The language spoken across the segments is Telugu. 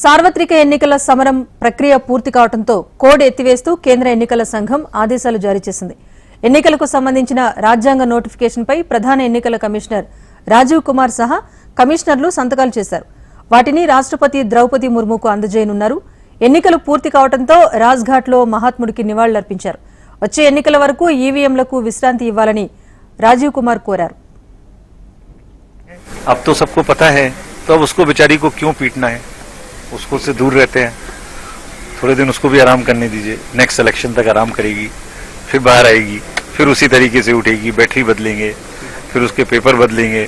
సార్వత్రిక ఎన్నికల సమరం ప్రక్రియ పూర్తి కావడంతో కోడ్ ఎత్తివేస్తూ కేంద్ర ఎన్నికల సంఘం ఆదేశాలు జారీ చేసింది. ఎన్నికలకు సంబంధించిన రాజ్యాంగ నోటిఫికేషన్పై ప్రధాన ఎన్నికల కమిషనర్ రాజీవ్ కుమార్ సహా కమిషనర్లు సంతకాలు చేశారు. వాటిని రాష్ట్రపతి ద్రౌపది ముర్ముకు అందజేయనున్నారు. ఎన్నికలు పూర్తి కావడంతో రాజ్ఘాట్లో మహాత్ముడికి నివాళులర్పించారు. వచ్చే ఎన్నికల వరకు ఈవీఎంలకు విశ్రాంతి ఇవ్వాలని రాజీవ్ కుమార్ కోరారు. अब तो सबको पता है, तो अब उसको बेचारी को क्यों पीटना है? उसको से दूर रहते हैं, थोड़े दिन उसको भी आराम करने दीजिए. नेक्स्ट इलेक्शन तक आराम करेगी, फिर बाहर आएगी, फिर उसी तरीके से उठेगी, बैटरी बदलेंगे, फिर उसके पेपर बदलेंगे,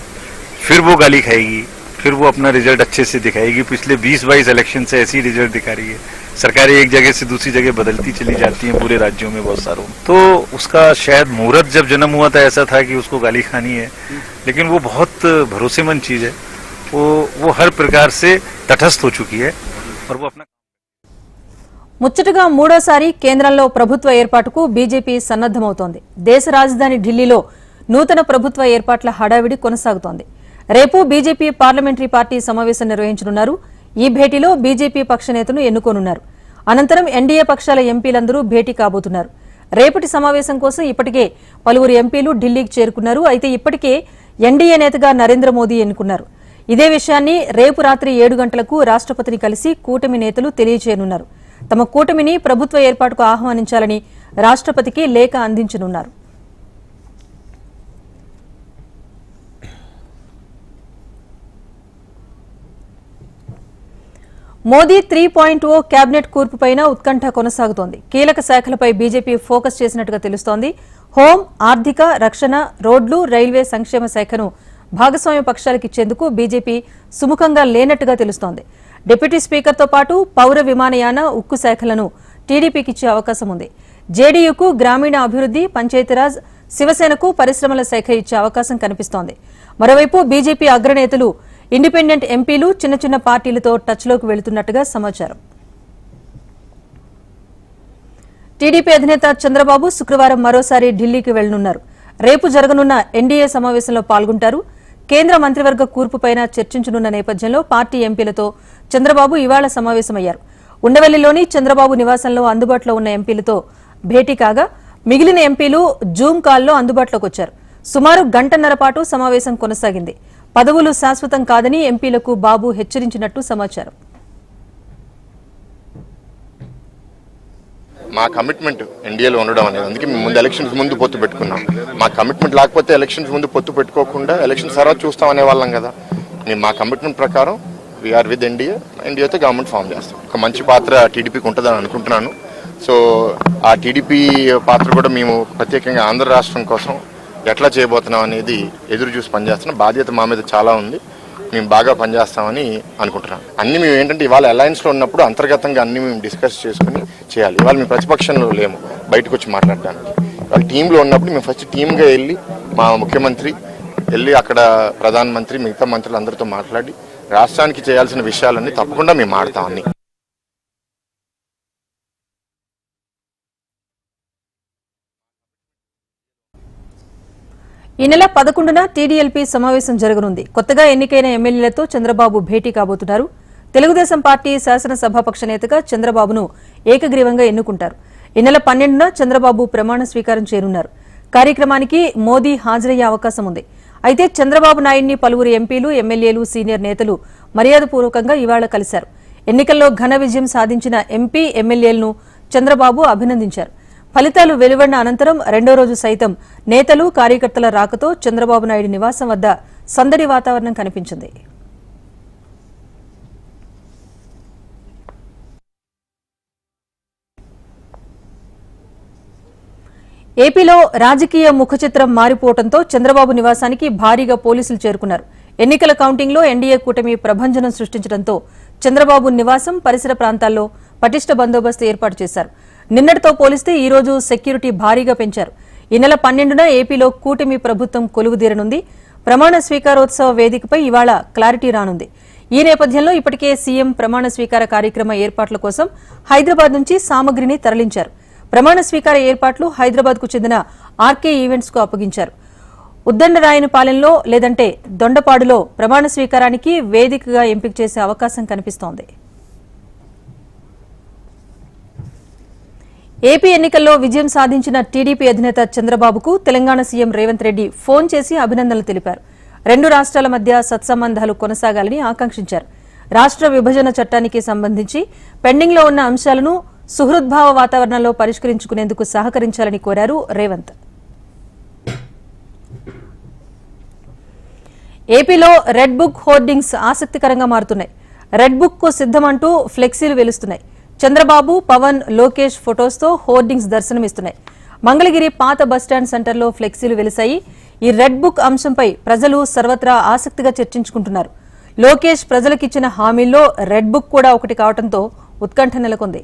फिर वो गाली खाएगी, फिर वो अपना रिजल्ट अच्छे से दिखाएगी. पिछले 20-22 इलेक्शन से ऐसी रिजल्ट दिखा रही है. सरकारें एक जगह से दूसरी जगह बदलती चली जाती हैं पूरे राज्यों में बहुत सारों. तो उसका शायद मुहूर्त जब जन्म हुआ था ऐसा था कि उसको गाली खानी है, लेकिन वो बहुत भरोसेमंद चीज है. वो हर प्रकार से तटस्थ हो चुकी है और वो अपना ముచ్చటగా మూడోసారి కేంద్రంలో ప్రభుత్వ ఏర్పాటుకు బీజేపీ సన్నద్దమవుతోంది. దేశ రాజధాని ఢిల్లీలో నూతన ప్రభుత్వ ఏర్పాట్ల హడావిడి కొనసాగుతోంది. రేపు బీజేపీ పార్లమెంటరీ పార్టీ సమావేశం నిర్వహించనున్నారు. ఈ భేటీలో బీజేపీ పక్ష నేతను ఎన్నుకోనున్నారు. అనంతరం ఎన్డీఏ పక్షాల ఎంపీలందరూ భేటీ కాబోతున్నారు. రేపటి సమావేశం కోసం ఇప్పటికే పలువురు ఎంపీలు ఢిల్లీకి చేరుకున్నారు. అయితే ఇప్పటికే ఎన్డీఏ నేతగా నరేంద్ర మోదీ ఎన్నుకున్నారు. ఇదే విషయాన్ని రేపు రాత్రి 7 గంటలకు రాష్ట్రపతిని కలిసి కూటమి నేతలు తెలియజేయనున్నారు. తమ కూటమిని ప్రభుత్వ ఏర్పాటుకు ఆహ్వానించాలని రాష్ట్రపతికి లేఖ అందించనున్నారు. మోదీ 3.0 కేబినెట్ కూర్పుపైన ఉత్కంఠ కొనసాగుతోంది. కీలక శాఖలపై బీజేపీ ఫోకస్ చేసినట్టుగా తెలుస్తోంది. హోం, ఆర్థిక, రక్షణ, రోడ్లు, రైల్వే, సంక్షేమ శాఖను భాగస్వామ్య పక్షాలకు ఇచ్చేందుకు బీజేపీ సుముఖంగా లేనట్టుగా తెలుస్తోంది. డిప్యూటీ స్పీకర్తో పాటు పౌర విమానయాన, ఉక్కు శాఖలను టీడీపీకి ఇచ్చే అవకాశం ఉంది. జేడీయూకు గ్రామీణ అభివృద్ది, పంచాయతీరాజ్, శివసేనకు పరిశ్రమల శాఖ ఇచ్చే అవకాశం కనిపిస్తోంది. మరోవైపు బీజేపీ అగ్రనేతలు, ఇండిపెండెంట్ ఎంపీలు చిన్న చిన్న పార్టీలతో టచ్లోకి వెళుతున్నట్టుగా సమాచారం. టీడీపీ అధినేత చంద్రబాబు శుక్రవారం మరోసారి ఢిల్లీకి వెళ్లనున్నారు. రేపు జరగనున్న ఎన్డీఏ సమావేశంలో పాల్గొంటారు. కేంద్ర మంత్రివర్గ కూర్పుపైన చర్చించనున్న నేపథ్యంలో పార్టీ ఎంపీలతో చంద్రబాబు ఇవాళ సమావేశమయ్యారు. ఉండవల్లిలోని చంద్రబాబు నివాసంలో అందుబాటులో ఉన్న ఎంపీలతో భేటీ కాగా మిగిలిన ఎంపీలు జూమ్ కాల్లో అందుబాటులోకి వచ్చారు. సుమారు గంటన్నర పాటు సమావేశం కొనసాగింది. పదవులు శాశ్వతం కాదని ఎంపీలకు బాబు హెచ్చరించినట్టు సమాచారం. మా కమిట్మెంట్ ఎన్డీఏలో ఉండడం అనేది, అందుకే మేము ముందు ఎలక్షన్స్ ముందు పొత్తు పెట్టుకున్నాం. మా కమిట్మెంట్ లేకపోతే ఎలక్షన్స్ ముందు పొత్తు పెట్టుకోకుండా ఎలక్షన్ తర్వాత చూస్తాం అనే వాళ్ళం కదా. మేము మా కమిట్మెంట్ ప్రకారం వీఆర్ విత్ ఎన్డీఏతో గవర్నమెంట్ ఫామ్ చేస్తాం. ఒక మంచి పాత్ర టీడీపీకి ఉంటుందని అనుకుంటున్నాను. సో ఆ టీడీపీ పాత్ర కూడా మేము ప్రత్యేకంగా ఆంధ్ర రాష్ట్రం కోసం ఎట్లా చేయబోతున్నాం అనేది ఎదురు చూసి పనిచేస్తున్నాం. బాధ్యత మా మీద చాలా ఉంది. మేము బాగా పనిచేస్తామని అనుకుంటున్నాం. అన్ని మేము ఏంటంటే ఇవాళ అలయన్స్లో ఉన్నప్పుడు అంతర్గతంగా అన్ని మేము డిస్కస్ చేసుకుని చేయాలి. ఇవాళ మేము ప్రతిపక్షంలో లేము బయటకు వచ్చి మాట్లాడడానికి. ఇవాళ టీంలో ఉన్నప్పుడు మేము ఫస్ట్ టీమ్గా వెళ్ళి మా ముఖ్యమంత్రి వెళ్ళి అక్కడ ప్రధానమంత్రి మిగతా మంత్రులు అందరితో మాట్లాడి రాష్ట్రానికి చేయాల్సిన విషయాలన్నీ తప్పకుండా మేము ఆడతాం. అన్ని ఈ నెల 11న టీడీఎల్పీ సమావేశం జరగనుంది. కొత్తగా ఎన్నికైన ఎమ్మెల్యేలతో చంద్రబాబు భేటీ కాబోతున్నారు. తెలుగుదేశం పార్టీ శాసనసభాపక్ష నేతగా చంద్రబాబును ఏకగ్రీవంగా ఎన్నుకుంటారు. ఈ నెల 12న చంద్రబాబు ప్రమాణ స్వీకారం చేయనున్నారు. కార్యక్రమానికి మోదీ హాజరయ్యే అవకాశం ఉంది. అయితే చంద్రబాబు నాయుడిని పలువురు ఎంపీలు, ఎమ్మెల్యేలు, సీనియర్ నేతలు మర్యాదపూర్వకంగా ఇవాళ కలిశారు. ఎన్నికల్లో ఘన విజయం సాధించిన ఎంపీ, ఎమ్మెల్యేలను చంద్రబాబు అభినందించారు. ఫలితాలు వెలువడిన అనంతరం రెండో రోజు సైతం నేతలు, కార్యకర్తల రాకతో చంద్రబాబు నాయుడు నివాసం వద్ద సందడి వాతావరణం కనిపించింది. ఏపీలో రాజకీయ ముఖచిత్రం మారిపోవడంతో చంద్రబాబు నివాసానికి భారీగా పోలీసులు చేరుకున్నారు. ఎన్నికల కౌంటింగ్లో ఎన్డీఏ కూటమి ప్రభంజనం సృష్టించడంతో చంద్రబాబు నివాసం, పరిసర ప్రాంతాల్లో పటిష్ట బందోబస్తు ఏర్పాటు చేశారు. నిన్నటితో పోలిస్తే ఈ రోజు సెక్యూరిటీ భారీగా పెంచారు. ఈ నెల 12న ఏపీలో కూటమి ప్రభుత్వం కొలువుదీరనుంది. ప్రమాణ స్వీకారోత్సవ వేదికపై ఇవాళ క్లారిటీ రానుంది. ఈ నేపథ్యంలో ఇప్పటికే సీఎం ప్రమాణ స్వీకార కార్యక్రమ ఏర్పాట్ల కోసం హైదరాబాద్ నుంచి సామగ్రిని తరలించారు. ప్రమాణ స్వీకార ఏర్పాట్లు హైదరాబాద్కు చెందిన ఆర్కే ఈవెంట్స్ కు అప్పగించారు. ఉద్దండరాయనపాలెంలో లేదంటే దొండపాడులో ప్రమాణ స్వీకారానికి వేదికగా ఎంపిక చేసే అవకాశం కనిపిస్తోంది. ఏపీ ఎన్నికల్లో విజయం సాధించిన టీడీపీ అధినేత చంద్రబాబుకు తెలంగాణ సీఎం రేవంత్ రెడ్డి ఫోన్ చేసి అభినందనలు తెలిపారు. రెండు రాష్ట్రాల మధ్య సత్సంబంధాలు కొనసాగాలని ఆకాంక్షించారు. రాష్ట్ర విభజన చట్టానికి సంబంధించి పెండింగ్లో ఉన్న అంశాలను సుహృద్భావ వాతావరణంలో పరిష్కరించుకునేందుకు సహకరించాలని కోరారు రేవంత్. ఏపీలో రెడ్ బుక్ హోర్డింగ్స్ ఆసక్తికరంగా మారుతున్నాయి. రెడ్ బుక్ కు సిద్ధమంటూ ఫ్లెక్సీలు వెలుస్తున్నాయి. చంద్రబాబు, పవన్, లోకేష్ ఫొటోస్తో హోర్డింగ్స్ దర్శనమిస్తున్నాయి. మంగళగిరి పాత బస్టాండ్ సెంటర్లో ఫ్లెక్సీలు వెలిశాయి. ఈ రెడ్ బుక్ అంశంపై ప్రజలు సర్వత్రా ఆసక్తిగా చర్చించుకుంటున్నారు. లోకేష్ ప్రజలకిచ్చిన హామీల్లో రెడ్ బుక్ కూడా ఒకటి కావడంతో ఉత్కంఠ నెలకొంది.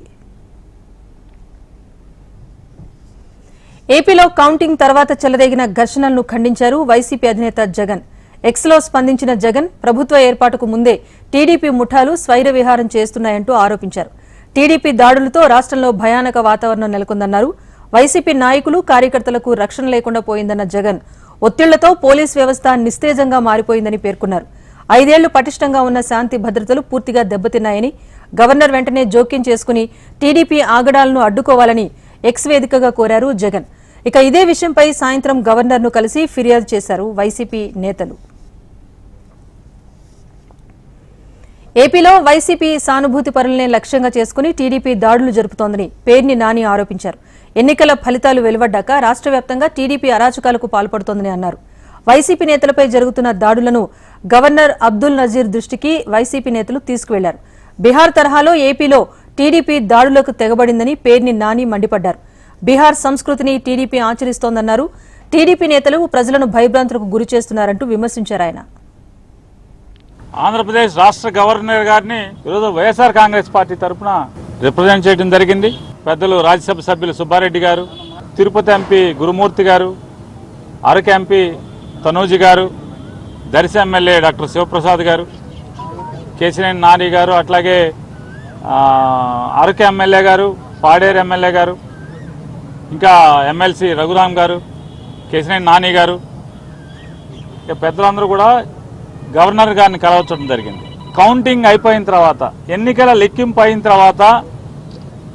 ఏపీలో కౌంటింగ్ తర్వాత చెలరేగిన ఘర్షణలను ఖండించారు వైసీపీ అధినేత జగన్. ఎక్స్లో స్పందించిన జగన్ ప్రభుత్వ ఏర్పాటుకు ముందే టీడీపీ ముఠాలు స్వైర విహారం చేస్తున్నాయంటూ ఆరోపించారు. టీడీపీ దాడులతో రాష్ట్రంలో భయానక వాతావరణం నెలకొందన్నారు. వైసీపీ నాయకులు, కార్యకర్తలకు రక్షణ లేకుండా పోయిందన్న జగన్ ఒత్తిళ్లతో పోలీస్ వ్యవస్థ నిస్తేజంగా మారిపోయిందని పేర్కొన్నారు. 5 ఏళ్లు పటిష్టంగా ఉన్న శాంతి భద్రతలు పూర్తిగా దెబ్బతిన్నాయని, గవర్నర్ వెంటనే జోక్యం చేసుకుని టీడీపీ ఆగడాలను అడ్డుకోవాలని ఎక్స్ వేదికగా కోరారు జగన్. ఇక ఇదే విషయంపై సాయంత్రం గవర్నర్ను కలిసి ఫిర్యాదు చేశారు వైసీపీ నేతలు. ఏపీలో వైసీపీ సానుభూతి పరులనే లక్ష్యంగా చేసుకుని టీడీపీ దాడులు జరుపుతోందని పేర్ని నాని ఆరోపించారు. ఎన్నికల ఫలితాలు వెలువడ్డాక రాష్ట్ర వ్యాప్తంగా టీడీపీ అరాచకాలకు పాల్పడుతోందని అన్నారు. వైసీపీ నేతలపై జరుగుతున్న దాడులను గవర్నర్ అబ్దుల్ నజీర్ దృష్టికి వైసీపీ నేతలు తీసుకువెళ్లారు. బీహార్ తరహాలో ఏపీలో టీడీపీ దాడులకు తెగబడిందని పేర్ని నాని మండిపడ్డారు. బీహార్ సంస్కృతిని టీడీపీ ఆచరిస్తోందన్నారు. టీడీపీ నేతలు ప్రజలను భయభ్రాంతులకు గురి చేస్తున్నారంటూ విమర్శించారు ఆయన. ఆంధ్రప్రదేశ్ రాష్ట్ర గవర్నర్ గారిని ఈరోజు వైఎస్ఆర్ కాంగ్రెస్ పార్టీ తరఫున రిప్రజెంట్ చేయడం జరిగింది. పెద్దలు రాజ్యసభ సభ్యులు సుబ్బారెడ్డి గారు, తిరుపతి ఎంపీ గురుమూర్తి గారు, అరకు ఎంపీ తనూజి గారు, దర్శి ఎమ్మెల్యే డాక్టర్ శివప్రసాద్ గారు, కేశినేని నాని గారు, అట్లాగే అరకు ఎమ్మెల్యే గారు, పాడేరు ఎమ్మెల్యే గారు, ఇంకా ఎమ్మెల్సీ రఘురామ్ గారు, కేశినేని నాని గారు, ఇక పెద్దలందరూ కూడా గవర్నర్ గారిని కలవచ్చడం జరిగింది. కౌంటింగ్ అయిపోయిన తర్వాత, ఎన్నికల లెక్కింపు అయిన తర్వాత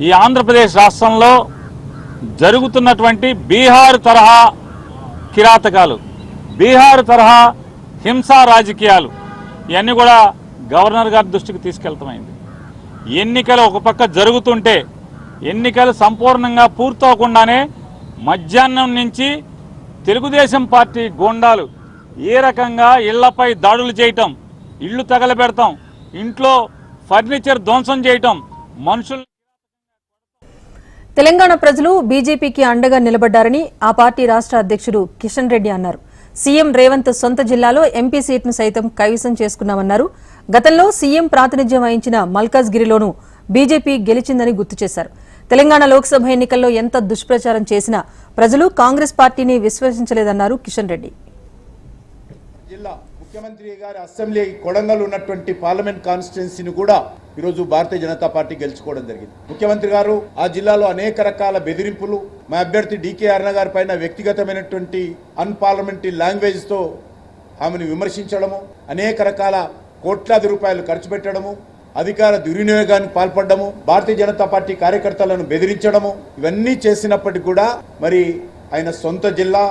ఈ ఆంధ్రప్రదేశ్ రాష్ట్రంలో జరుగుతున్నటువంటి బీహార్ తరహా కిరాతకాలు, బీహార్ తరహా హింసా రాజకీయాలు ఇవన్నీ కూడా గవర్నర్ గారి దృష్టికి తీసుకెళ్తామైంది. ఎన్నికలు ఒక పక్క జరుగుతుంటే ఎన్నికలు సంపూర్ణంగా పూర్తవకుండానే మధ్యాహ్నం నుంచి తెలుగుదేశం పార్టీ గూండాలు ఏ రకంగా ఇళ్లపై దాడులు చేయటం, ఇళ్లు తగలబెడతాం, ఇంట్లో ఫర్నిచర్ ధ్వంసం చేయటం, మనుషులు. తెలంగాణ ప్రజలు బీజేపీకి అండగా నిలబడ్డారని ఆ పార్టీ రాష్ట్ర అధ్యక్షుడు కిషన్ రెడ్డి అన్నారు. సీఎం రేవంత్ సొంత జిల్లాలో ఎంపీ సీట్ను సైతం కైవసం చేసుకున్నామన్నారు. గతంలో సీఎం ప్రాతినిధ్యం వహించిన మల్కాజ్గిరిలోనూ బీజేపీ గెలిచిందని గుర్తు చేశారు. తెలంగాణ లోక్సభ ఎన్నికల్లో ఎంత దుష్ప్రచారం చేసినా ప్రజలు కాంగ్రెస్ పార్టీని విశ్వసించలేదన్నారు కిషన్ రెడ్డి. జిల్లా ముఖ్యమంత్రి గారి అసెంబ్లీ కొడంగల్ ఉన్నటువంటి పార్లమెంట్ కాన్స్టిట్యున్సీని కూడా ఈరోజు భారతీయ జనతా పార్టీ గెలుచుకోవడం జరిగింది. ముఖ్యమంత్రి గారు ఆ జిల్లాలో అనేక రకాల బెదిరింపులు, మా అభ్యర్థి డీకే అరుణ గారి పైన వ్యక్తిగతమైనటువంటి అన్పార్లమెంటరీ లాంగ్వేజ్ తో ఆమెను విమర్శించడము, అనేక రకాల కోట్లాది రూపాయలు ఖర్చు పెట్టడము, అధికార దుర్వినియోగానికి పాల్పడము, భారతీయ జనతా పార్టీ కార్యకర్తలను బెదిరించడము, ఇవన్నీ చేసినప్పటికీ కూడా మరి ఆయన సొంత జిల్లా,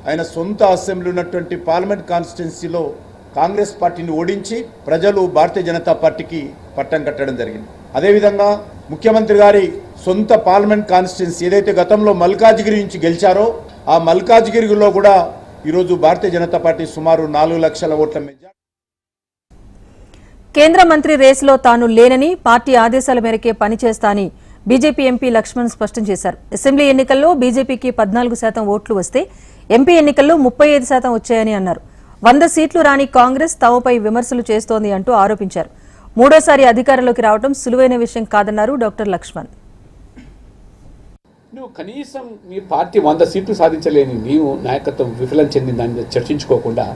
ఆయన సొంత అసెంబ్లీ ఉన్నటువంటి పార్లమెంట్ కాన్స్టిట్యున్సీలో కాంగ్రెస్ పార్టీని ఓడించి ప్రజలు భారతీయ జనతా పార్టీకి పట్టం కట్టడం జరిగింది. అదేవిధంగా ముఖ్యమంత్రి గారి సొంత పార్లమెంట్ కాన్స్టిట్యున్సీ ఏదైతే గతంలో మల్కాజ్గిరి నుంచి గెలిచారో ఆ మల్కాజ్గిరిలో కూడా ఈరోజు భారతీయ జనతా పార్టీ సుమారు 4 లక్షల ఓట్ల మెజార్టీ. కేంద్ర మంత్రి రేసులో తాను లేనని, పార్టీ ఆదేశాల మేరకే పనిచేస్తా అని బీజేపీ ఎంపీ లక్ష్మణ్ స్పష్టం చేశారు. అసెంబ్లీ ఎన్నికల్లో బీజేపీకి 14% ఓట్లు వస్తే ఎంపీ ఎన్నికల్లో 35% వచ్చాయని అన్నారు. 100 సీట్లు రాని కాంగ్రెస్ తమపై విమర్శలు చేస్తోంది అంటూ ఆరోపించారు. మూడోసారి అధికారంలోకి రావడం సులువైన విషయం కాదన్నారు డాక్టర్ లక్ష్మణ్. నువ్వు కనీసం మీ పార్టీ 100 సీట్లు సాధించలేని నీవు నాయకత్వం విఫలం చెందిన దాని మీద చర్చించుకోకుండా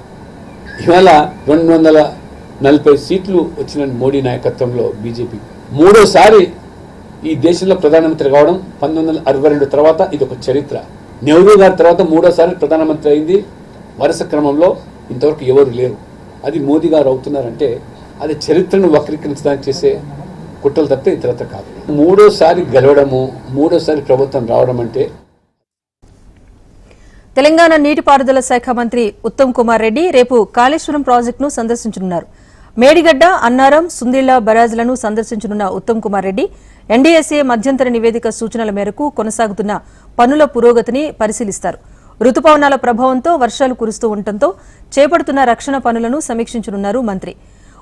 ఇవాళ 240 సీట్లు వచ్చిన మోడీ నాయకత్వంలో బీజేపీ మూడోసారి ఈ దేశంలో ప్రధానమంత్రి కావడం 1962 తర్వాత ఇది ఒక చరిత్ర. నెహ్రూ గారి తర్వాత మూడోసారి ప్రధానమంత్రి అయింది. వరుస క్రమంలో ఇంతవరకు ఎవరు లేరు. అది మోదీ గారు అవుతున్నారంటే అది చరిత్రను వక్రీకరించడానికి చేసే కుట్రలు తప్పితే ఇతరత్ర కాదు. మూడోసారి గెలవడము, మూడోసారి ప్రభుత్వం రావడం అంటే. తెలంగాణ నీటిపారుదల శాఖ మంత్రి ఉత్తమ్ కుమార్ రెడ్డి రేపు కాళేశ్వరం ప్రాజెక్టును సందర్శించనున్నారు. మేడిగడ్డ, అన్నారం, సుందిళ్ల బరాజులను సందర్శించనున్న ఉత్తమ్ కుమార్ రెడ్డి ఎన్డీఎస్ఏ మధ్యంతర నివేదిక సూచనల మేరకు కొనసాగుతున్న పనుల పురోగతిని పరిశీలిస్తారు. రుతుపవనాల ప్రభావంతో వర్షాలు కురుస్తూ ఉండటంతో చేపడుతున్న రక్షణ పనులను సమీక్షించనున్నారు మంత్రి.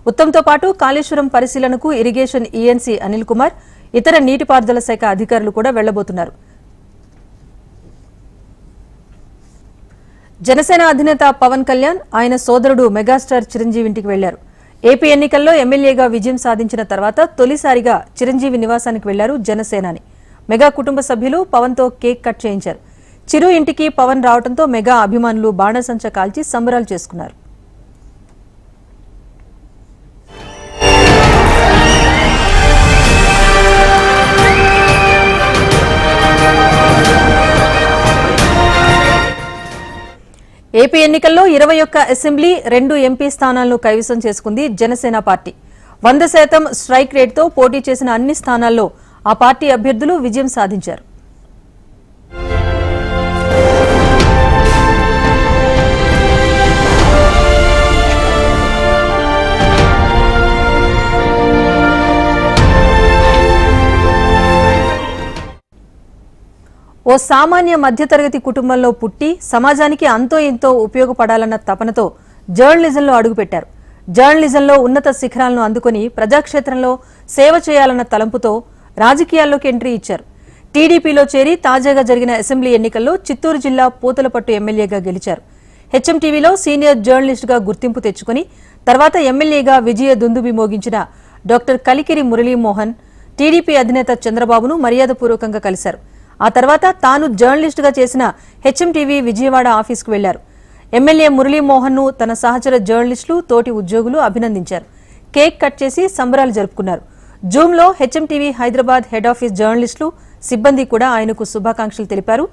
ఉత్తమ్తో పాటు కాళేశ్వరం పరిశీలనకు ఇరిగేషన్ ఈఎన్సీ అనిల్ కుమార్, ఇతర నీటిపారుదల శాఖ అధికారులు కూడా వెళ్లబోతున్నారు. జనసేన అధినేత పవన్ కళ్యాణ్ ఆయన సోదరుడు మెగాస్టార్ చిరంజీవి ఇంటికి వెళ్లారు. ఏపీ ఎన్నికల్లో ఎమ్మెల్యేగా విజయం సాధించిన తర్వాత తొలిసారిగా చిరంజీవి నివాసానికి వెళ్లారు జనసేనాని. మెగా కుటుంబ సభ్యులు పవన్తో కేక్ కట్ చేయించారు. చిరు ఇంటికి పవన్ రావడంతో మెగా అభిమానులు బాణసంచ కాల్చి సంబరాలు చేసుకున్నారు. ఏపీ ఎన్నికల్లో 21 అసెంబ్లీ, 2 ఎంపీ స్థానాలను కైవసం చేసుకుంది జనసేన పార్టీ. 100% స్ట్రైక్ రేట్తో పోటీ చేసిన అన్ని స్థానాల్లో ఆ పార్టీ అభ్యర్థులు విజయం సాధించారు. ఓ సామాన్య మధ్యతరగతి కుటుంబంలో పుట్టి సమాజానికి అంతో ఎంతో ఉపయోగపడాలన్న తపనతో జర్నలిజంలో అడుగుపెట్టారు. జర్నలిజంలో ఉన్నత శిఖరాలను అందుకుని ప్రజాక్షేత్రంలో సేవ చేయాలన్న తలంపుతో రాజకీయాల్లోకి ఎంట్రీ ఇచ్చారు. టీడీపీలో చేరి తాజాగా జరిగిన అసెంబ్లీ ఎన్నికల్లో చిత్తూరు జిల్లా పూతలపట్టు ఎమ్మెల్యేగా గెలిచారు. హెచ్ఎంటీవీలో సీనియర్ జర్నలిస్టుగా గుర్తింపు తెచ్చుకుని తర్వాత ఎమ్మెల్యేగా విజయ దుందుబి మోగించిన డాక్టర్ కలికిరి మురళీమోహన్ టీడీపీ అధినేత చంద్రబాబును మర్యాదపూర్వకంగా కలిశారు. ఆ తర్వాత తాను జర్నలిస్టుగా చేసిన హెచ్ఎంటీవీ విజయవాడ ఆఫీసుకు వెళ్లారు. ఎమ్మెల్యే మురళీమోహన్ ను తన సహచర జర్నలిస్టులు, తోటి ఉద్యోగులు అభినందించారు. కేక్ కట్ చేసి సంబరాలు జరుపుకున్నారు. జూమ్లో హెచ్ఎంటీవీ హైదరాబాద్ హెడ్ ఆఫీస్ జర్నలిస్టులు, సిబ్బంది కూడా ఆయనకు శుభాకాంక్షలు తెలిపారు.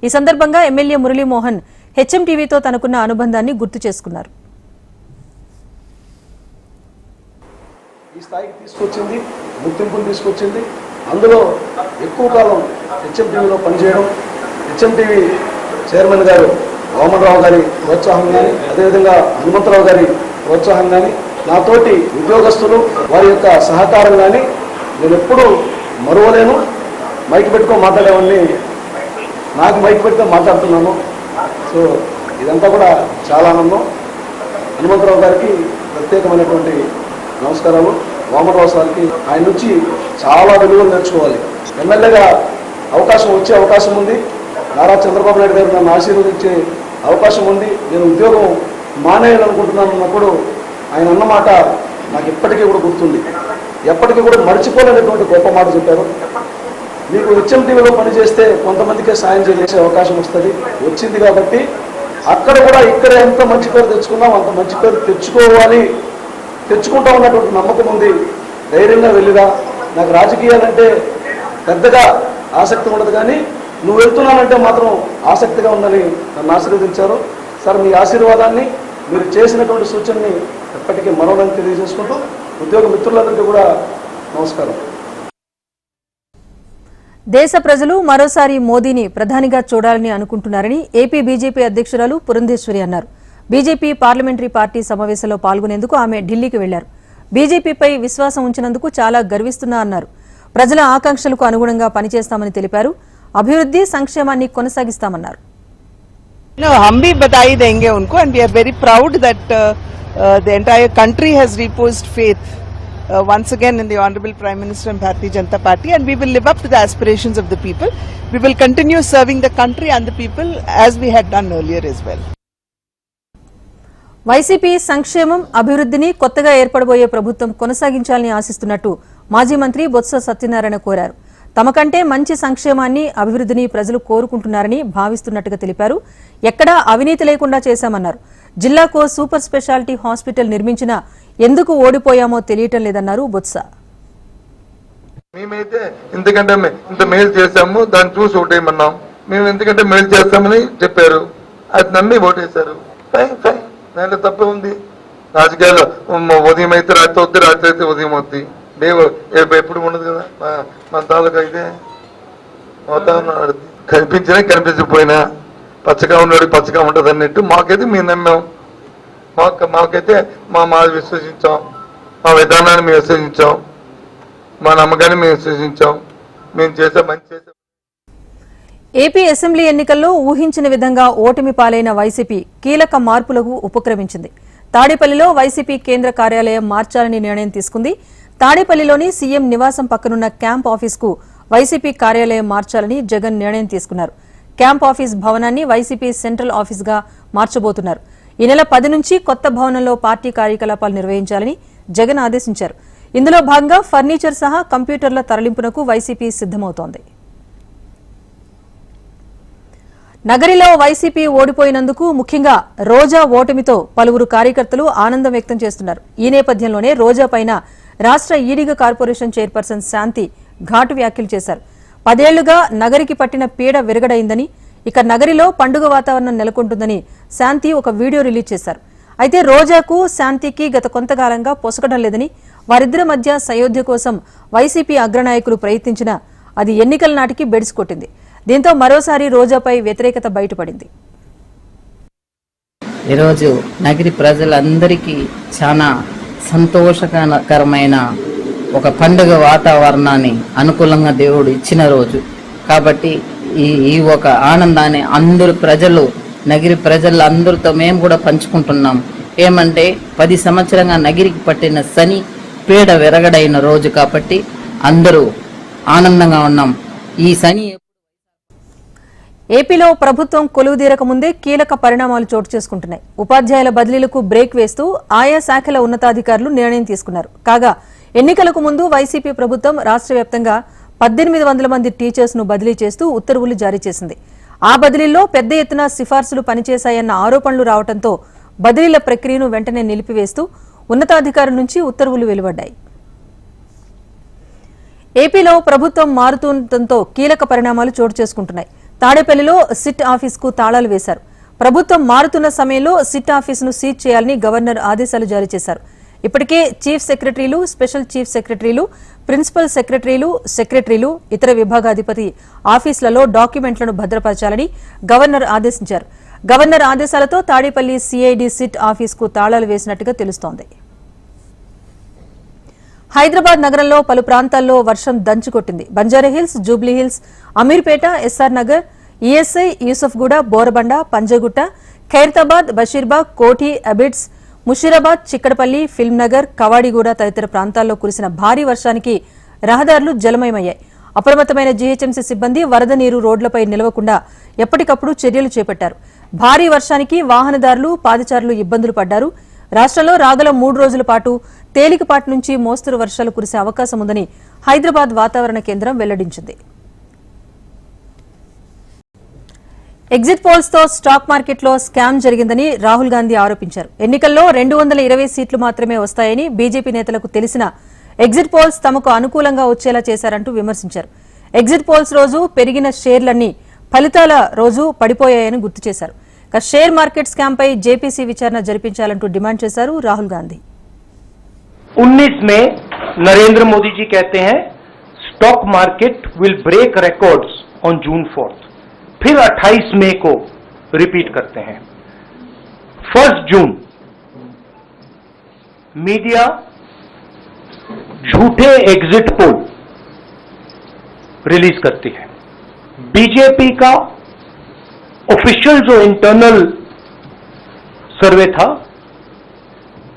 ఈ సందర్భంగా ఎమ్మెల్యే మురళీమోహన్ హెచ్ఎంటీవీతో తనకున్న అనుబంధాన్ని గుర్తు చేసుకున్నారు. ఈ స్థాయికి తీసుకొచ్చింది, గుర్తింపును తీసుకొచ్చింది. అందులో ఎక్కువ కాలం హెచ్ఎంటీవీలో పనిచేయడం, హెచ్ఎంటీవీ చైర్మన్ గారు వామనరావు గారి ప్రోత్సాహం కానీ, అదేవిధంగా హనుమంతరావు గారి ప్రోత్సాహం కానీ, నాతోటి ఉద్యోగస్తులు వారి యొక్క సహకారం కానీ నేను ఎప్పుడూ మరువలేను. మైక్ పెట్టుకొని మాట్లాడేవాడిని, నాకు మైక్ పెట్టుకొని మాట్లాడుతున్నాను. సో ఇదంతా కూడా చాలా ఆనందం. హనుమంతరావు గారికి ప్రత్యేకమైనటువంటి నమస్కారాలు. వామనరావు సార్కి ఆయన నుంచి చాలా విలువలు నేర్చుకోవాలి. ఎమ్మెల్యేగా వచ్చే అవకాశం ఉంది. నారా చంద్రబాబు నాయుడు గారు నన్ను ఆశీర్వదించే అవకాశం ఉంది. నేను ఉద్యోగం మానేయాలనుకుంటున్నాను అన్నప్పుడు ఆయన అన్నమాట నాకు ఇప్పటికీ కూడా గుర్తుంది. ఎప్పటికీ కూడా మర్చిపోలేనటువంటి గొప్ప మాట చెప్పారు. మీకు హెచ్ఎంటీవీలో పనిచేస్తే కొంతమందికే సాయం చేసే అవకాశం వస్తుంది, వచ్చింది కాబట్టి అక్కడ కూడా ఇక్కడ ఎంత మంచి పేరు తెచ్చుకున్నాం అంత మంచి పేరు తెచ్చుకుంటా ఉన్నటువంటి నమ్మకం ఉంది. ధైర్యంగా వెళ్ళిరా. నాకు రాజకీయాలంటే పెద్దగా ఆసక్తి ఉండదు, కానీ నువ్వు వెళ్తున్నానంటే మాత్రం ఆసక్తిగా ఉందని నన్ను ఆశీర్వదించారు. సార్, మీ ఆశీర్వాదాన్ని, మీరు చేసినటువంటి సూచనని ఎప్పటికీ మరోలని తెలియజేసుకుంటూ ఉద్యోగ మిత్రులందరికీ కూడా నమస్కారం. దేశ ప్రజలు మరోసారి మోదీని ప్రధానిగా చూడాలని అనుకుంటున్నారని ఏపీ బీజేపీ అధ్యక్షురాలు పురంధేశ్వరి అన్నారు. బీజేపీ పార్లమెంటరీ పార్టీ సమావేశంలో పాల్గొనేందుకు ఆమె ఢిల్లీకి వెళ్లారు. బీజేపీపై విశ్వాసం ఉంచినందుకు చాలా గర్విస్తున్నా అన్నారు. ప్రజల ఆకాంక్షలకు అనుగుణంగా పనిచేస్తామని తెలిపారు. అభివృద్ధి, సంక్షేమాన్ని కొనసాగిస్తామన్నారు. हम भी बधाई देंगे उनको and we are very proud that the entire country has reposed faith once again in the Honorable Prime Minister and Bharatiya Janata Party, and we will live up to the aspirations of the people. We will continue serving the country and the people as we had done earlier as well. YCP సంక్షేమం, అభివృద్ధిని కొత్తగా ఏర్పడబోయే ప్రభుత్వం కొనసాగించాలని ఆశిస్తున్నట్టు మాజీ మంత్రి బొత్స సత్యనారాయణ కోరారు. తమకంటే మంచి సంక్షేమాన్ని, అభివృద్ధిని ప్రజలు కోరుకుంటున్నారని భావిస్తున్నట్టుగా తెలిపారు. ఎక్కడా అవినీతి లేకుండా చేశామన్నారు. జిల్లాకో సూపర్ స్పెషాలిటీ హాస్పిటల్ నిర్మించినా ఎందుకు ఓడిపోయామో తెలియటం లేదన్నారు బొత్స. మేమైతే ఎందుకంటే ఇంత మేలు చేశాము, దాన్ని చూసి ఓటేయమన్నాం. మేము ఎందుకంటే మేలు చేస్తామని చెప్పారు, అది నమ్మి ఓటేశారు. ఫైన్ దాంట్లో తప్పే ఉంది. రాజకీయాల్లో ఉదయం అయితే రాత్రి అవుద్ది, రాత్రి అయితే ఉదయం అవుద్ది. ఎప్పుడు ఉండదు కదా మన తాలూకా అయితే వాతావరణం కనిపించినా కనిపించకపోయినా పచ్చగా ఉన్నాడు పచ్చగా ఉంటుంది అన్నట్టు మాకైతే మేము నమ్మాం. మాకైతే మా విశ్వసించాం, మా విధానాన్ని మేము విశ్వసించాం, మా నమ్మకాన్ని మేము విశ్వసించాం, మేము చేసే మంచి చేసే. ఏపీ అసెంబ్లీ ఎన్నికల్లో ఊహించిన విధంగా ఓటమి పాలైన వైసీపీ కీలక మార్పులకు ఉపక్రమించింది. తాడేపల్లిలో వైసీపీ కేంద్ర కార్యాలయం మార్చాలని నిర్ణయం తీసుకుంది. తాడేపల్లిలోని సీఎం నివాసం పక్కనున్న క్యాంప్ ఆఫీస్కు వైసీపీ కార్యాలయం మార్చాలని జగన్ నిర్ణయం తీసుకున్నారు. క్యాంప్ ఆఫీస్ భవనాన్ని వైసీపీ సెంట్రల్ ఆఫీస్గా మార్చబోతున్నారు. ఈ నెల 10 నుంచి కొత్త భవనంలో పార్టీ కార్యకలాపాలు నిర్వహించాలని జగన్ ఆదేశించారు. ఇందులో భాగంగా ఫర్నిచర్ సహా కంప్యూటర్ల తరలింపునకు వైసీపీ సిద్దమవుతోంది. నగరిలో వైసీపీ ఓడిపోయినందుకు ముఖ్యంగా రోజా ఓటమితో పలువురు కార్యకర్తలు ఆనందం వ్యక్తం చేస్తున్నారు. ఈ నేపథ్యంలోనే రోజా పైన రాష్ట్ర ఈడిగ కార్పొరేషన్ చైర్పర్సన్ శాంతి ఘాటు వ్యాఖ్యలు చేశారు. 10 ఏళ్లుగా నగరికి పట్టిన పీడ విరగడైందని, ఇక నగరిలో పండుగ వాతావరణం నెలకొంటుందని శాంతి ఒక వీడియో రిలీజ్ చేశారు. అయితే రోజాకు శాంతికి గత కొంతకాలంగా పొసగడం లేదని, వారిద్దరి మధ్య సయోధ్య కోసం వైసీపీ అగ్రనాయకులు ప్రయత్నించినా అది ఎన్నికల నాటికి బెడిసికొట్టింది. దీంతో మరోసారి రోజాపై వ్యతిరేకత బయటపడింది. ఈరోజు నగరి ప్రజలందరికీ చాలా సంతోషకరమైన ఒక పండుగ వాతావరణాన్ని అనుకూలంగా దేవుడు ఇచ్చిన రోజు కాబట్టి ఈ ఒక ఆనందాన్ని అందరు ప్రజలు, నగిరి ప్రజలందరితో మేము కూడా పంచుకుంటున్నాం. ఏమంటే 10 సంవత్సరంగా నగిరికి పట్టిన శని పీడ విరగడైన రోజు కాబట్టి అందరూ ఆనందంగా ఉన్నాం. ఈ శని ఏపీలో ప్రభుత్వం కొలువుదీరక ముందే కీలక పరిణామాలు చోటు చేసుకుంటున్నాయి. ఉపాధ్యాయుల బదిలీలకు బ్రేక్ వేస్తూ ఆయా శాఖల ఉన్నతాధికారులు నిర్ణయం తీసుకున్నారు. కాగా ఎన్నికలకు ముందు వైసీపీ ప్రభుత్వం రాష్ట్ర వ్యాప్తంగా 1800 మంది టీచర్స్ ను బదిలీ చేస్తూ ఉత్తర్వులు జారీ చేసింది. ఆ బదిలీల్లో పెద్ద ఎత్తున సిఫార్సులు పనిచేశాయన్న ఆరోపణలు రావడంతో బదిలీల ప్రక్రియను వెంటనే నిలిపివేస్తూ ఉన్నతాధికారుల నుంచి ఉత్తర్వులు వెలువడ్డాయి. ఏపీలో ప్రభుత్వం మారుతుండటంతో కీలక పరిణామాలు చోటు చేసుకుంటున్నాయి. తాడేపల్లిలో సిట్ ఆఫీసుకు తాళాలు వేశారు. ప్రభుత్వం మారుతున్న సమయంలో సిట్ ఆఫీసును సీజ్ చేయాలని గవర్నర్ ఆదేశాలు జారీ చేశారు. ఇప్పటికే చీఫ్ సెక్రటరీలు, స్పెషల్ చీఫ్ సెక్రటరీలు, ప్రిన్సిపల్ సెక్రటరీలు, ఇతర విభాగాధిపతి ఆఫీసులలో డాక్యుమెంట్లను భద్రపరచాలని గవర్నర్ ఆదేశించారు. గవర్నర్ ఆదేశాలతో తాడేపల్లి సిఐడి సిట్ ఆఫీసుకు తాళాలు వేసినట్టుగా తెలుస్తోంది. హైదరాబాద్ నగరంలో పలు ప్రాంతాల్లో వర్షం దంచుకొట్టింది. బంజారాహిల్స్, జూబ్లీహిల్స్, అమీర్పేట, ఎస్ఆర్ నగర్, ఈఎస్ఐ, యూసఫ్గూడ, బోరబండ, పంజగుట్ట, ఖైరతాబాద్, బషీర్బాగ్, కోఠి, అబిడ్స్, ముషీరాబాద్, చిక్కడపల్లి, ఫిల్మ్నగర్, కవాడిగూడ తదితర ప్రాంతాల్లో కురిసిన భారీ వర్షానికి రహదారులు జలమయమయ్యాయి. అప్రమత్తమైన జీహెచ్ఎంసీ సిబ్బంది వరద నీరు రోడ్లపై నిలవకుండా ఎప్పటికప్పుడు చర్యలు చేపట్టారు. భారీ వర్షానికి వాహనదారులు, పాదచారులు ఇబ్బందులు పడ్డారు. రాష్ట్రంలో రాగల 3 రోజుల పాటు తేలికపాటి నుంచి మోస్తరు వర్షాలు కురిసే అవకాశం ఉందని హైదరాబాద్ వాతావరణ కేంద్రం వెల్లడించింది. ఎగ్జిట్ పోల్స్ తో స్టాక్ మార్కెట్లో స్కామ్ జరిగిందని రాహుల్ గాంధీ ఆరోపించారు. ఎన్నికల్లో 220 సీట్లు మాత్రమే వస్తాయని బీజేపీ నేతలకు తెలిసిన ఎగ్జిట్ పోల్స్ తమకు అనుకూలంగా వచ్చేలా చేశారంటూ విమర్శించారు. ఎగ్జిట్ పోల్స్ రోజు పెరిగిన షేర్లన్నీ ఫలితాల రోజు పడిపోయాయని గుర్తు చేశారు. షేర్ మార్కెట్ స్కామ్ పై జేపీసీ విచారణ జరిపించాలంటూ డిమాండ్ చేశారు రాహుల్ గాంధీ. 19 में नरेंद्र मोदी जी कहते हैं stock market will break records on June 4th, फिर 28 मई को रिपीट करते हैं. 1 जून मीडिया झूठे एग्जिट पोल रिलीज करती है. बीजेपी का ऑफिशियल जो इंटरनल सर्वे था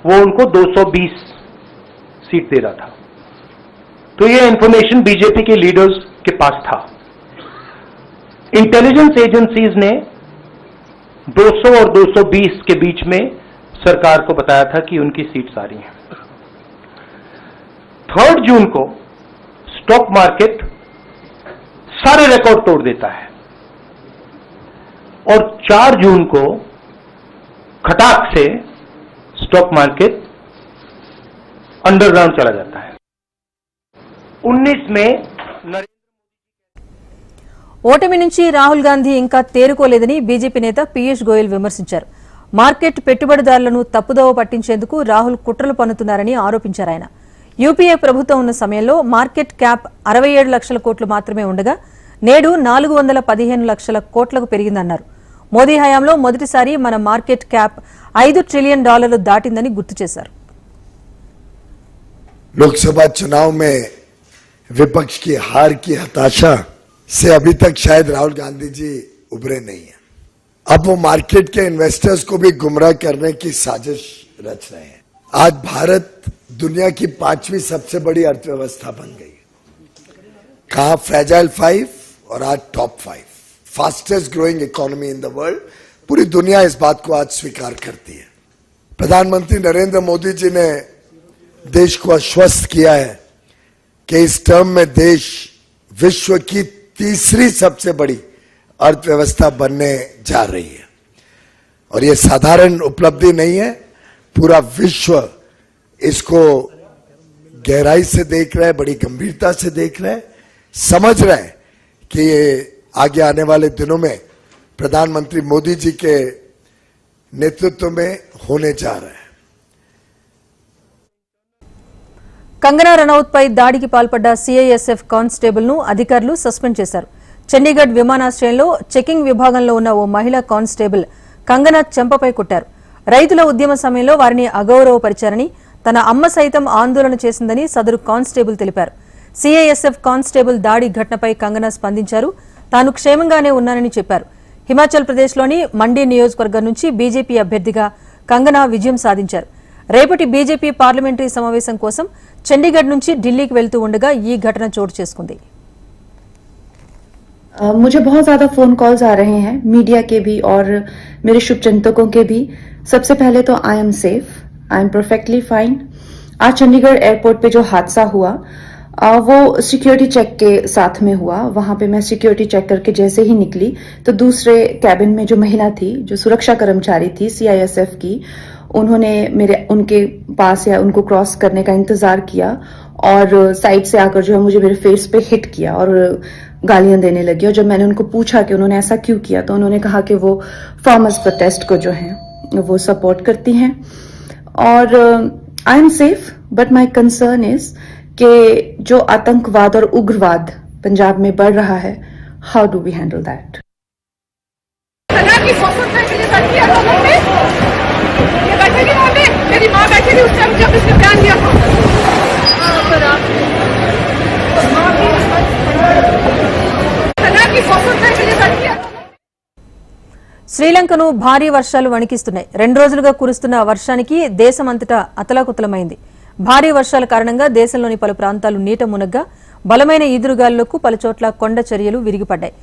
वो उनको 220 सीट दे रहा था. तो ये इंफॉर्मेशन बीजेपी के लीडर्स के पास था. इंटेलिजेंस एजेंसीज ने 200 और 220 के बीच में सरकार को बताया था कि उनकी सीट्स आ रही हैं. 3 जून को स्टॉक मार्केट सारे रिकॉर्ड तोड़ देता है और 4 जून को खटाक से स्टॉक मार्केट अंडरग्राउंड चला जाता है. 19 में ఓటమి నుంచి రాహుల్ గాంధీ ఇంకా తేరుకోలేదని బీజేపీ నేత పీయూష్ గోయల్ విమర్శించారు. మార్కెట్ పెట్టుబడిదారులను తప్పుదోవ పట్టించేందుకు రాహుల్ కుట్రలు పన్నుతున్నారని ఆరోపించారు. ఆయన యూపీఏ ప్రభుత్వం ఉన్న సమయంలో మార్కెట్ క్యాప్ 67 లక్షల కోట్లు మాత్రమే ఉండగా నేడు 415 లక్షల కోట్లకు పెరిగిందన్నారు. మోదీ హయాంలో మొదటిసారి మన మార్కెట్ క్యాప్ $5 ట్రిలియన్ దాటిందని గుర్తు చేశారు. लोकसभा चुनाव में विपक्ष की हार की हताशा से अभी तक शायद राहुल गांधी जी उभरे नहीं है. अब वो मार्केट के इन्वेस्टर्स को भी गुमराह करने की साजिश रच रहे हैं. आज भारत दुनिया की 5वीं सबसे बड़ी अर्थव्यवस्था बन गई. कहा फ्रेजाइल 5 और आज top 5 fastest growing economy in the world. पूरी दुनिया इस बात को आज स्वीकार करती है. प्रधानमंत्री नरेंद्र मोदी जी ने देश को आश्वस्त किया है कि इस टर्म में देश विश्व की तीसरी सबसे बड़ी अर्थव्यवस्था बनने जा रही है. और ये साधारण उपलब्धि नहीं है. पूरा विश्व इसको गहराई से देख रहा है, बड़ी गंभीरता से देख रहा है, समझ रहा है कि ये आगे आने वाले दिनों में प्रधानमंत्री मोदी जी के नेतृत्व में होने जा रहा है. కంగనా రనౌత్ పై దాడికి పాల్పడ్డ సిఐఎస్ఎఫ్ కానిస్టేబుల్ ను అధికారులు సస్పెండ్ చేశారు. చండీగఢ్ విమానాశ్రయంలో చెకింగ్ విభాగంలో ఉన్న ఓ మహిళా కానిస్టేబుల్ కంగనా చెంపపై కొట్టారు. రైతుల ఉద్యమ సమయంలో వారిని అగౌరవపరిచారని, తన అమ్మ సైతం ఆందోళన చేసిందని సదరు కానిస్టేబుల్ తెలిపారు. సిఐఎస్ఎఫ్ కానిస్టేబుల్ దాడి ఘటనపై కంగనా స్పందించారు. తాను క్షేమంగానే ఉన్నానని చెప్పారు. హిమాచల్ ప్రదేశ్లోని మండి నియోజకవర్గం నుంచి బీజేపీ అభ్యర్థిగా కంగనా విజయం సాధించారు. రేపటి బీజేపీ పార్లమెంటరీ సమావేశం కోసం చండీగఢ్ నుంచి ఢిల్లీకి వెళ్తూ ఉండగా ఈ ఘటన చోటు చేసుకుంది. मुझे बहुत ज्यादा फोन कॉल्स आ रहे हैं, मीडिया के भी और मेरे शुभचिंतकों के भी. सबसे पहले तो I am safe, I am perfectly fine. आज चंडीगढ़ एयरपोर्ट पे जो हादसा हुआ वो सिक्योरिटी चेक के साथ में हुआ. वहां पे मैं सिक्योरिटी चेक करके जैसे ही निकली तो दूसरे कैबिन में जो महिला थी, जो सुरक्षा कर्मचारी थी सीआईएसएफ की, उन्होंने उनके पास या उनको क्रॉस करने का इंतजार किया और साइड से आकर जो है मुझे मेरे फेस पे हिट किया और गालियां देने लगी. और जब मैंने उनको पूछा कि उन्होंने ऐसा क्यों किया तो उन्होंने कहा कि वो फार्मर्स प्रोटेस्ट को जो है वो सपोर्ट करती हैं. और I am safe but my concern is कि जो आतंकवाद और उग्रवाद पंजाब में बढ़ रहा है, how do we handle that. मेरी माँ बैठी थी उस टाइम जब इसने बयान दिया था. శ్రీలంకను భారీ వర్షాలు వణికిస్తున్నాయి. 2 రోజులుగా కురుస్తున్న వర్షానికి దేశమంతటా అతలాకుతలమైంది. భారీ వర్షాల కారణంగా దేశంలోని పలు ప్రాంతాలు నీట మునగ్గా బలమైన ఈదురుగాలులకు పలుచోట్ల కొండ చర్యలు విరిగిపడ్డాయి.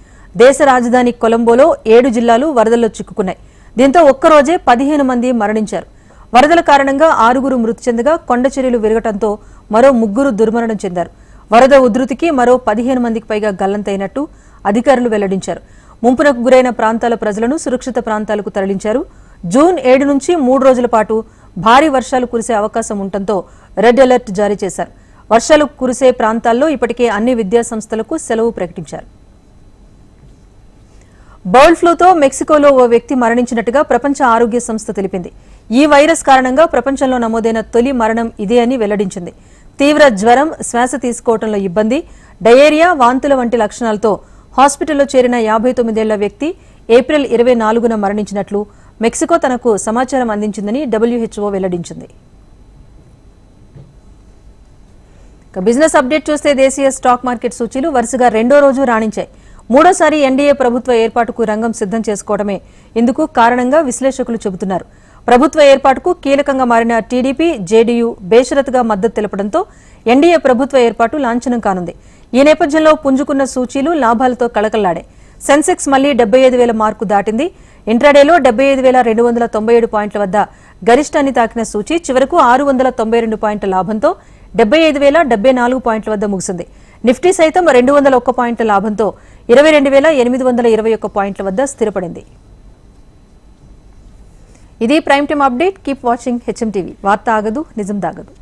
దేశ రాజధాని కొలంబోలో 7 జిల్లాలు వరదల్లో చిక్కుకున్నాయి. దీంతో ఒక్కరోజే 15 మంది మరణించారు. వరదల కారణంగా 6 మృతి చెందగా కొండ చర్యలు విరగటంతో మరో 3 దుర్మరణం చెందారు. వరద ఉధృతికి మరో 15 మందికి పైగా గల్లంతైనట్టు అధికారులు వెల్లడించారు. ముంపునకు గురైన ప్రాంతాల ప్రజలను సురక్షిత ప్రాంతాలకు తరలించారు. జూన్ 7 నుంచి 3 రోజుల పాటు భారీ వర్షాలు కురిసే అవకాశం ఉండటంతో రెడ్ అలర్ట్ జారీ చేశారు. వర్షాలు కురిసే ప్రాంతాల్లో ఇప్పటికే అన్ని విద్యా సంస్థలకు సెలవు ప్రకటించారు. బర్డ్ ఫ్లూతో మెక్సికోలో ఓ వ్యక్తి మరణించినట్టుగా ప్రపంచ ఆరోగ్య సంస్థ తెలిపింది. ఈ వైరస్ కారణంగా ప్రపంచంలో నమోదైన తొలి మరణం ఇదే అని వెల్లడించింది. తీవ్ర జ్వరం, శ్వాస తీసుకోవడంలో ఇబ్బంది, డయేరియా, వాంతుల వంటి లక్షణాలతో హాస్పిటల్లో చేరిన 59 ఏళ్ల వ్యక్తి ఏప్రిల్ 24న మరణించినట్లు మెక్సికో తనకు సమాచారం అందించిందని WHO వెల్లడించింది. బిజినెస్ అప్డేట్ చూస్తే దేశీయ స్టాక్ మార్కెట్ సూచీలు వరుసగా 2వ రోజు రాణించాయి. 3వ ఎన్డీఏ ప్రభుత్వ ఏర్పాటుకు రంగం సిద్ధం చేసుకోవడమే ఇందుకు కారణంగా విశ్లేషకులు చెబుతున్నారు. ప్రభుత్వ ఏర్పాటుకు కీలకంగా మారిన టీడీపీ, జేడీయూ బేషరతుగా మద్దతు తెలపడంతో ఎన్డీఏ ప్రభుత్వ ఏర్పాటు లాంఛనం కానుంది. ఈ నేపథ్యంలో పుంజుకున్న సూచీలు లాభాలతో కళకళలాడాయి. సెన్సెక్స్ మళ్లీ 75,000 మార్కు దాటింది. ఇంట్రాడేలో 75,297 పాయింట్ల వద్ద గరిష్టాన్ని తాకిన సూచీ చివరకు 692 పాయింట్ల లాభంతో 75,074 పాయింట్ల వద్ద ముగిసింది. నిఫ్టీ సైతం 201 పాయింట్ల లాభంతో 22,821 పాయింట్ల వద్ద స్థిరపడింది. ఇది prime time update. Keep watching HM TV. వార్త ఆగదు, నిజం దాగదు.